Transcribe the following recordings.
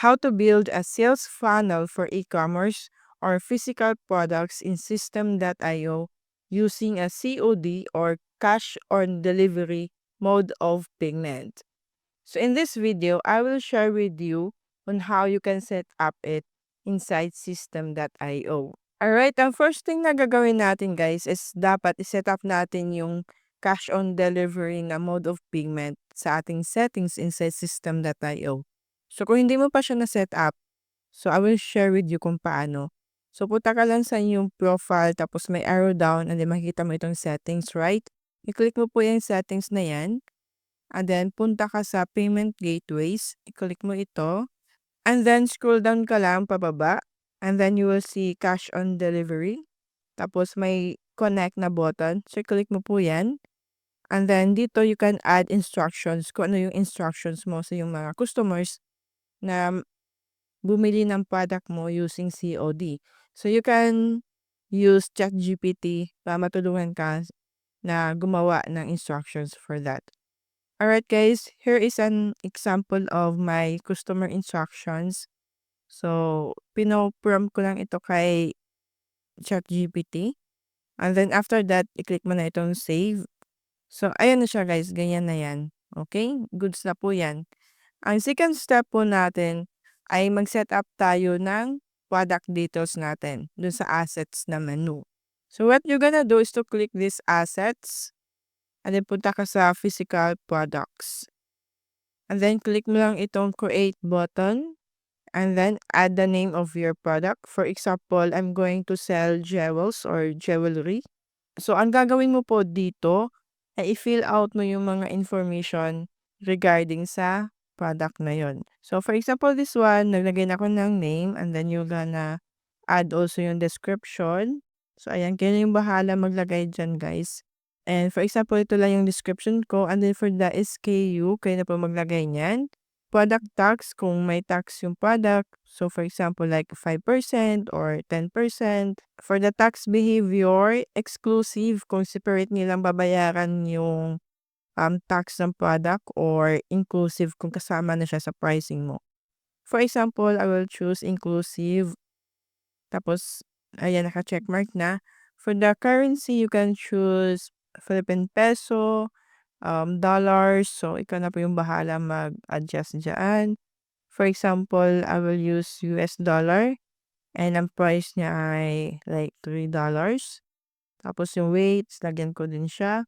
how to build a sales funnel for e-commerce or physical products in System.io using a COD or cash on delivery mode of payment. So in this video, I will share with you on how you can set up it inside System.io. Alright, ang first thing na gagawin natin guys is dapat iset up natin yung cash on delivery na mode of payment sa ating settings inside System.io. So kung hindi mo pa siya na-set up, so I will share with you kung paano. So punta ka lang sa inyong profile tapos may arrow down and then makikita mo itong settings, right? I-click mo po yung settings na yan. And then punta ka sa payment gateways. I-click mo ito. And then scroll down ka lang pababa. And then you will see cash on delivery. Tapos may connect na button. So click mo po yan. And then dito you can add instructions kung ano yung instructions mo sa yung mga customers na bumili ng product mo using COD. So you can use ChatGPT para matulungan ka na gumawa ng instructions for that. Alright guys, here is an example of my customer instructions. So, pino-prompt ko lang ito kay ChatGPT. And then after that, i-click mo na itong save. So, ayan na siya guys, ganyan na yan. Okay? Goods na po yan. Ang second step po natin ay mag-set up tayo ng product details natin dun sa assets na menu. So, what you're gonna do is to click these assets and then punta ka sa physical products. And then click mo lang itong create button and then add the name of your product. For example, I'm going to sell jewels or jewelry. So, ang gagawin mo po dito ay i-fill out mo yung mga information regarding sa product na yon. So, for example, this one, naglagay na ako ng name and then you're gonna add also yung description. So, ayan, kayo na yung bahala maglagay dyan, guys. And for example, ito lang yung description ko. And then for the SKU, kayo na po maglagay niyan. Product tax, kung may tax yung product. So, for example, like 5% or 10%. For the tax behavior, exclusive, kung separate nilang babayaran yung tax ng product or inclusive kung kasama na siya sa pricing mo. For example, I will choose inclusive. Tapos, ayan, naka-checkmark na. For the currency, you can choose Philippine peso, dollars. So, ikaw na po yung bahala mag-adjust dyan. For example, I will use US dollar. And ang price niya ay like $3. Tapos yung weights, lagyan ko din siya.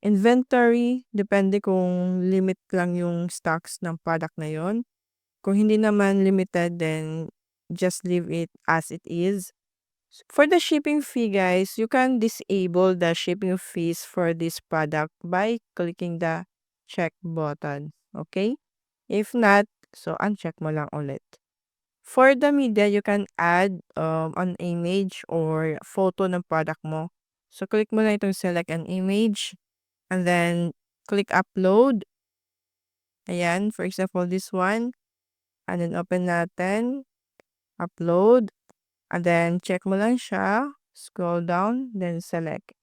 Inventory, depende kung limit lang yung stocks ng product na yon. Kung hindi naman limited, then just leave it as it is. For the shipping fee, guys, you can disable the shipping fees for this product by clicking the check button. Okay? If not, so uncheck mo lang ulit. For the media, you can add an image or photo ng product mo. So, click mo na itong select an image and then click upload. Ayan, for example, this one. And then open natin. Upload. And then check mo lang siya. Scroll down, then select.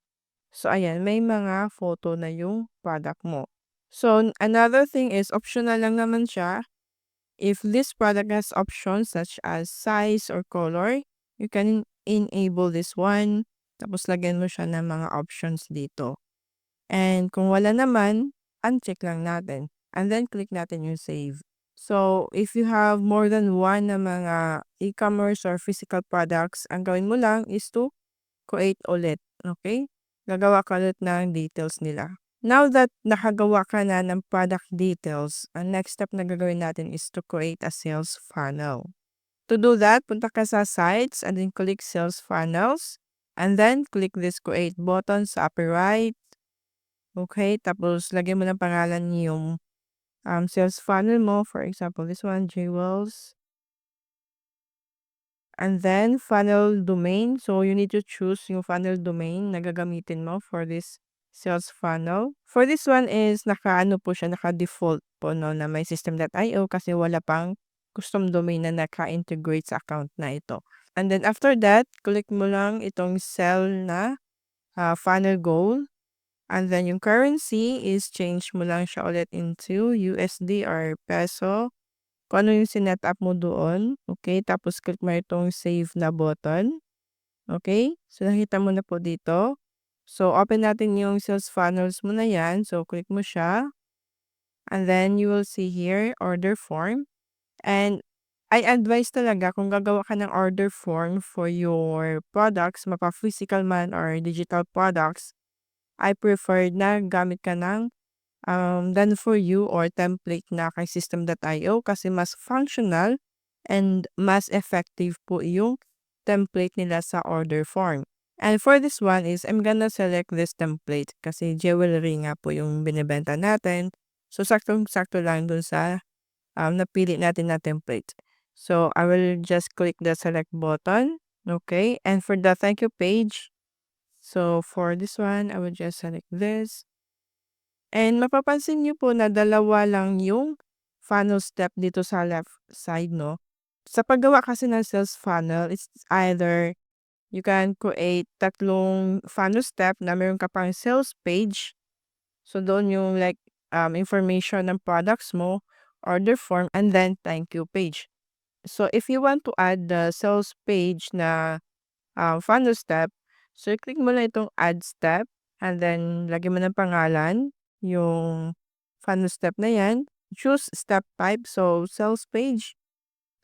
So, ayan, may mga photo na yung product mo. So, another thing is optional lang naman siya. If this product has options such as size or color, you can enable this one. Tapos lagyan mo siya ng mga options dito. And kung wala naman, uncheck lang natin. And then click natin yung save. So, if you have more than one na mga e-commerce or physical products, ang gawin mo lang is to create ulit. Okay? Gagawa ka ulit ng details nila. Now that nakagawa ka na ng product details, ang next step na gagawin natin is to create a sales funnel. To do that, punta ka sa sites and then click sales funnels. And then click this create button sa upper right. Okay, tapos lagyan mo ng pangalan yung sales funnel mo. For example, this one, jewels. And then funnel domain. So you need to choose yung funnel domain na gagamitin mo for this sales funnel. For this one is naka-ano po siya, naka-default po no, na may System.io kasi wala pang custom domain na naka-integrate sa account na ito. And then after that, click mo lang itong sell na funnel goal. And then yung currency is change mo lang siya ulit into USD or peso. kung ano yung sinet up mo doon. Okay, tapos click mo itong save na button. Okay, so nakita mo na po dito. So, open natin yung sales funnels mo na yan. So, click mo siya. And then, you will see here, order form. And I advise talaga kung gagawa ka ng order form for your products, mapa-physical man or digital products, I prefer na gamit ka ng done for you or template na kay System.io kasi mas functional and mas effective po yung template nila sa order form. And for this one is I'm gonna select this template kasi jewelry nga po yung binibenta natin. So, saktong-sakto lang dun sa napili natin na template. So, I will just click the select button. Okay. And for the thank you page, so for this one, I will just select this. And mapapansin niyo po na dalawa lang yung funnel step dito sa left side, no? Sa paggawa kasi ng sales funnel, it's either you can create tatlong funnel step na meron ka pang sales page. So, doon yung like information ng products mo, order form, and then thank you page. So, if you want to add the sales page na funnel step, so click mo lang itong add step and then lagyan mo ng pangalan yung funnel step na yan. Choose step type, so sales page.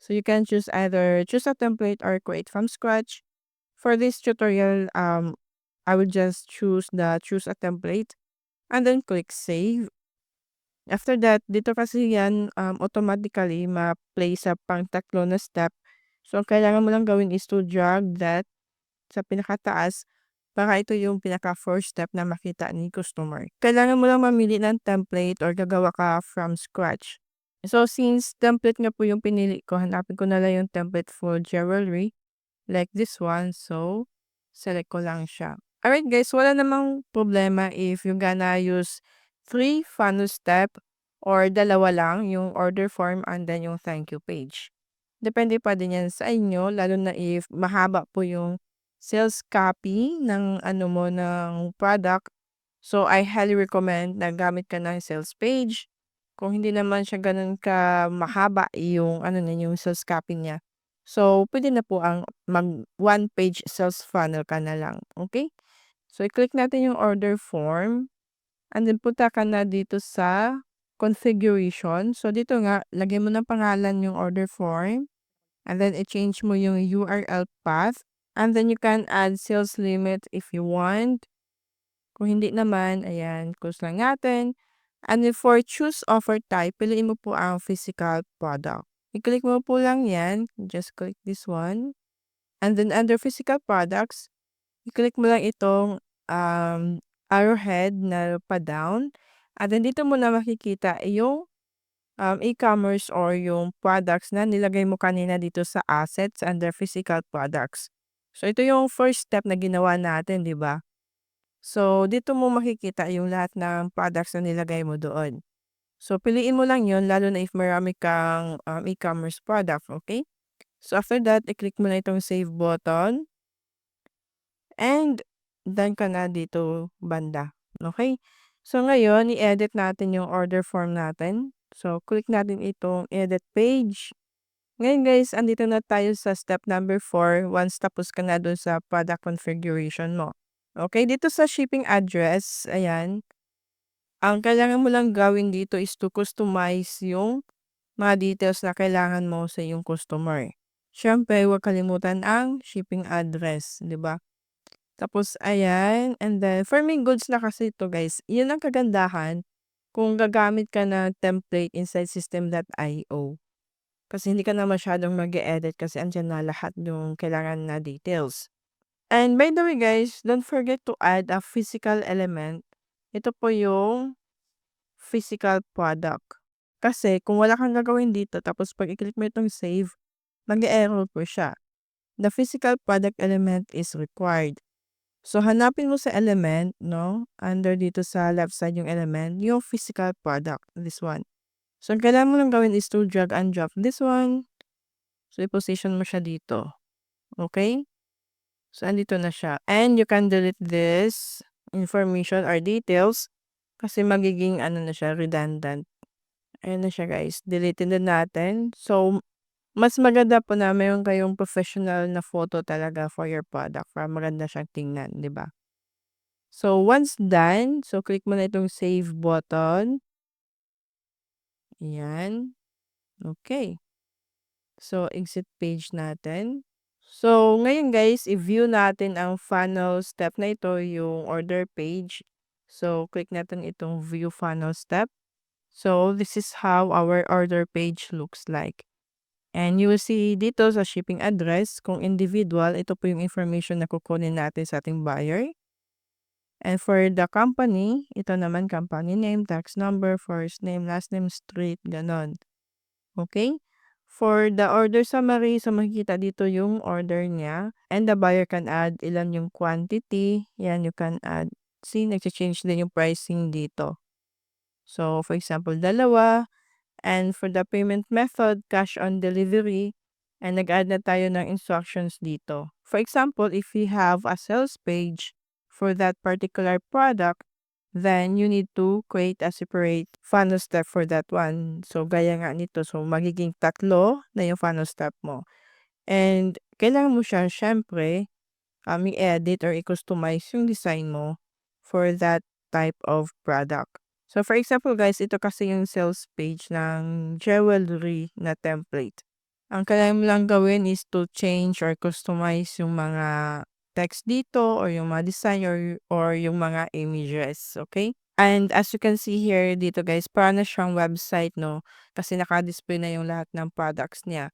So you can choose either choose a template or create from scratch. For this tutorial, I would just choose a template and then click save. After that, dito kasi yan automatically ma-play sa pang tatlo na step. So, ang kailangan mo lang gawin is to drag that sa pinakataas para ito yung pinaka-first step na makita ni customer. Kailangan mo lang mamili ng template or gagawa ka from scratch. So, since template nga po yung pinili ko, hanapin ko na lang yung template for jewelry like this one. So, select ko lang siya. Alright guys, wala namang problema if you gonna use 3 funnel step or dalawa lang yung order form and then yung thank you page. Depende pa din yan sa inyo, lalo na if mahaba po yung sales copy ng ano mo ng product. So, I highly recommend na gamit ka ng sales page. Kung hindi naman siya ganun ka mahaba yung ano na yung sales copy niya. So, pwede na po ang mag one page sales funnel ka na lang. Okay? So, i-click natin yung order form. And then, punta ka na dito sa configuration. So, dito nga, lagyan mo ng pangalan yung order form. And then, i-change mo yung URL path. And then, you can add sales limit if you want. Kung hindi naman, ayan, close lang natin. And then, for choose offer type, piliin mo po ang physical product. I-click mo po lang yan. Just click this one. And then, under physical products, i-click mo lang itong arrowhead na pa-down. And then, dito mo na makikita yung e-commerce or yung products na nilagay mo kanina dito sa assets under physical products. So, ito yung first step na ginawa natin, di ba? So, dito mo makikita yung lahat ng products na nilagay mo doon. So, piliin mo lang yon lalo na if marami kang e-commerce product, okay? So, after that, i-click mo na itong save button. And, done ka na dito banda. Okay? So, ngayon, i-edit natin yung order form natin. So, click natin itong edit page. Ngayon guys, andito na tayo sa step number 4 once tapos ka na dun sa product configuration mo. Okay, dito sa shipping address, ayan, ang kailangan mo lang gawin dito is to customize yung mga details na kailangan mo sa iyong customer. Siyempre, huwag kalimutan ang shipping address, di ba? Tapos, ayan, and then, farming goods na kasi ito guys, yun ang kagandahan kung gagamit ka na template inside System.io. Kasi hindi ka na masyadong mag-e-edit kasi andyan na lahat yung kailangan na details. And by the way guys, don't forget to add a physical element. Ito po yung physical product. Kasi kung wala kang gagawin dito tapos pag i-click mo itong save, mag-error po siya. The physical product element is required. So hanapin mo sa element, no? Under dito sa left side yung element, yung physical product, this one. So ang kailangan mo lang gawin is to drag and drop this one. So i-position mo siya dito. Okay? So, andito na siya. And you can delete this information or details kasi magiging ano na siya, redundant. Ayan na siya guys, deletin na natin. So, mas maganda po na meron kayong professional na photo talaga for your product para maganda siyang tingnan, 'di ba? So, once done, so click mo na itong save button. Ayan. Okay. So, exit page natin. So, ngayon guys, i-view natin ang funnel step na ito, yung order page. So, click natin itong view funnel step. So, this is how our order page looks like. And you will see dito sa shipping address, kung individual, ito po yung information na kukunin natin sa ating buyer. And for the company, ito naman company name, tax number, first name, last name, street, ganon. Okay? For the order summary, so makikita dito yung order niya. And the buyer can add ilan yung quantity. Yan, you can add. See, nag-change din yung pricing dito. So, for example, dalawa. And for the payment method, cash on delivery. And nag-add na tayo ng instructions dito. For example, if we have a sales page for that particular product, then you need to create a separate funnel step for that one. So, gaya nga nito. So, magiging tatlo na yung funnel step mo. And kailangan mo siya, syempre, i-edit or i-customize yung design mo for that type of product. So, for example, guys, ito kasi yung sales page ng jewelry na template. Ang kailangan mo lang gawin is to change or customize yung mga text dito or yung mga design or yung mga images, okay? And as you can see here dito guys, para na siyang website, no? Kasi naka-display na yung lahat ng products niya.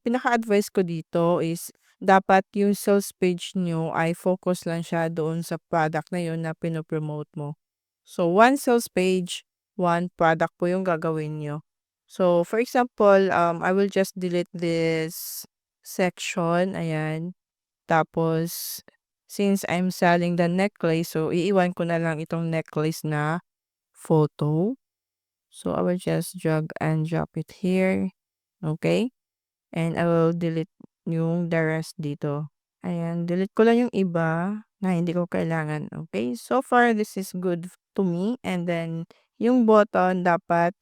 Pinaka-advice ko dito is dapat yung sales page nyo ay focus lang siya doon sa product na yun na pinopromote mo. So, one sales page, one product po yung gagawin nyo. So, for example, I will just delete this section. Ayan. Tapos, since I'm selling the necklace, so iiwan ko na lang itong necklace na photo. So, I will just drag and drop it here. Okay? And I will delete yung the rest dito. Ayan, delete ko lang yung iba na hindi ko kailangan. Okay? So far, this is good to me. And then, yung button, dapat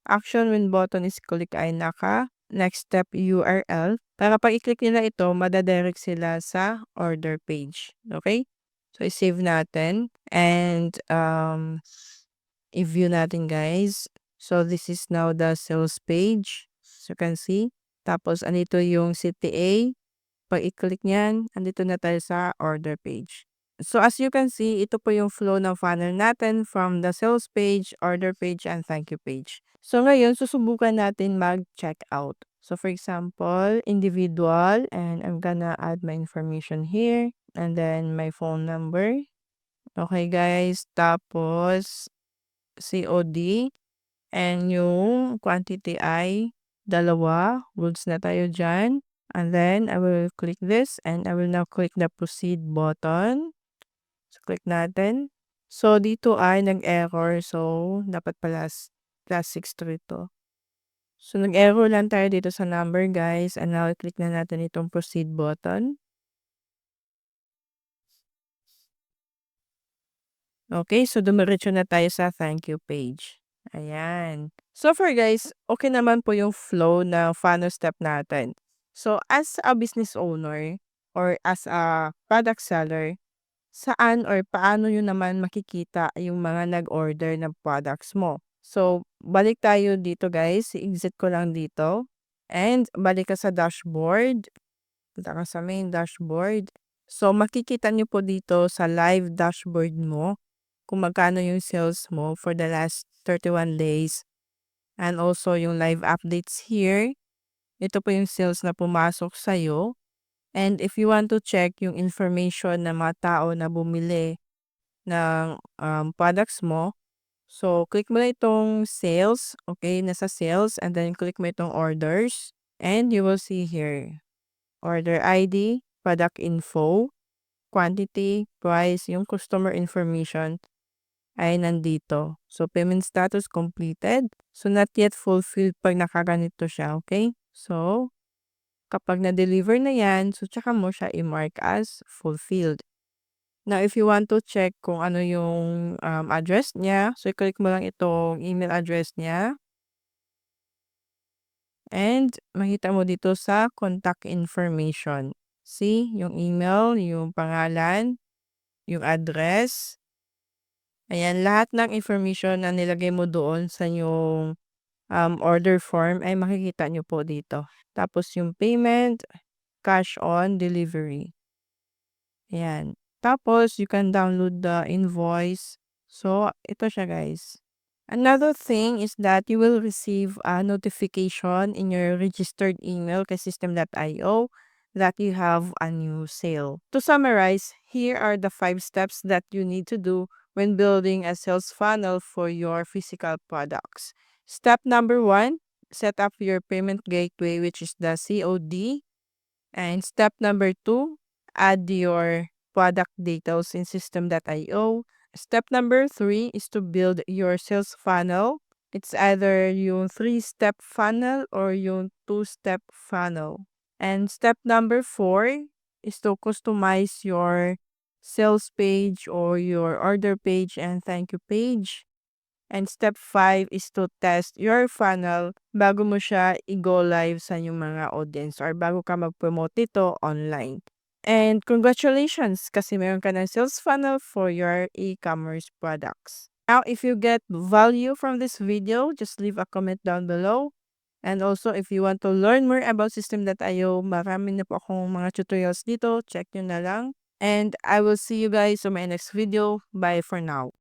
action when button is click ay naka next step URL. Para pag i-click nila ito, madadirect sila sa order page. Okay? So, i-save natin. And, i-view natin guys. So, this is now the sales page. So, you can see. Tapos, andito yung CTA. Pag i-click niyan, andito na tayo sa order page. So, as you can see, ito po yung flow ng funnel natin from the sales page, order page, and thank you page. So, ngayon, susubukan natin mag-checkout. So, for example, individual, and I'm gonna add my information here, and then my phone number. Okay, guys. Tapos, COD, and yung quantity ay dalawa. Goods na tayo dyan. And then, I will click this and I will now click the proceed button. So, click natin. So, dito ay nag-error. So, dapat pala plus 63 to. So, nag-error lang tayo dito sa number, guys. And now, click na natin itong proceed button. Okay, so dumiretso na tayo sa thank you page. Ayan. So far guys, okay naman po yung flow na funnel step natin. So as a business owner or as a product seller, saan or paano yun naman makikita yung mga nag-order ng products mo? So balik tayo dito guys, exit ko lang dito. And balik ka sa dashboard. Punta ka sa main dashboard. So makikita nyo po dito sa live dashboard mo kung magkano yung sales mo for the last 31 days. And also yung live updates here. Ito po yung sales na pumasok sa'yo. And if you want to check yung information ng mga tao na bumili ng products mo, so click mo na itong sales, okay, nasa sales, and then click mo itong orders. And you will see here, order ID, product info, quantity, price, yung customer information ay nandito. So, payment status completed. So, not yet fulfilled pag nakaganito siya, okay? So, kapag na-deliver na yan, so tsaka mo siya i-mark as fulfilled. Now, if you want to check kung ano yung address niya, so i-click mo lang itong email address niya. And makita mo dito sa contact information. See, yung email, yung pangalan, yung address. Ayan, lahat ng information na nilagay mo doon sa yung order form ay makikita nyo po dito. Tapos yung payment, cash on delivery. Ayan. Tapos you can download the invoice. So, ito siya guys. Another thing is that you will receive a notification in your registered email kay System.io that you have a new sale. To summarize, here are the 5 steps that you need to do when building a sales funnel for your physical products. Step number 1, set up your payment gateway, which is the COD. And step number 2, add your product details in System.io. Step number 3 is to build your sales funnel. It's either yung 3-step funnel or yung 2-step funnel. And step number 4 is to customize your sales page or your order page and thank you page. And step 5 is to test your funnel bago mo siya i-go live sa inyong mga audience or bago ka mag-promote ito online. And congratulations kasi meron ka ng sales funnel for your e-commerce products. Now, if you get value from this video, just leave a comment down below. And also, if you want to learn more about System.io, marami na po akong mga tutorials dito. Check nyo na lang. And I will see you guys on my next video. Bye for now.